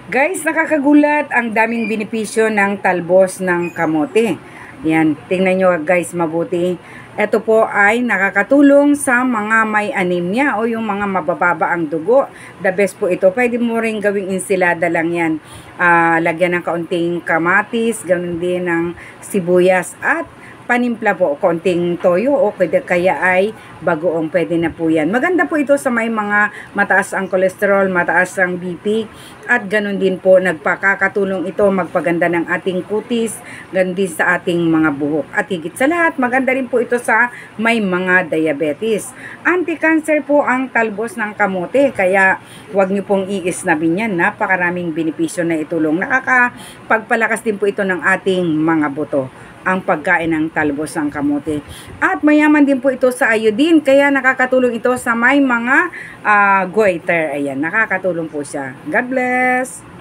Guys, nakakagulat ang daming benepisyo ng talbos ng kamote. Yan, tingnan nyo guys mabuti. Ito po ay nakakatulong sa mga may anemia o yung mga mabababa ang dugo. The best po ito. Pwede mo rin gawing ensilada lang yan. Lagyan ng kaunting kamatis, ganun din ng sibuyas at panimpla po, konting toyo o kaya ay bagoong, pwede na po yan. Maganda po ito sa may mga mataas ang kolesterol, mataas ang BP at ganun din po nagpakakatulong ito magpaganda ng ating kutis, ganun din sa ating mga buhok. At higit sa lahat, maganda rin po ito sa may mga diabetes. Anti-cancer po ang talbos ng kamote, kaya huwag nyo pong iisnabin yan. Napakaraming benepisyo na itulong. Nakakapagpalakas din po ito ng ating mga buto ang pagkain ng talbos ng kamote. At mayaman din po ito sa iodine, kaya nakakatulong ito sa may mga goiter. Ayan, nakakatulong po siya. God bless!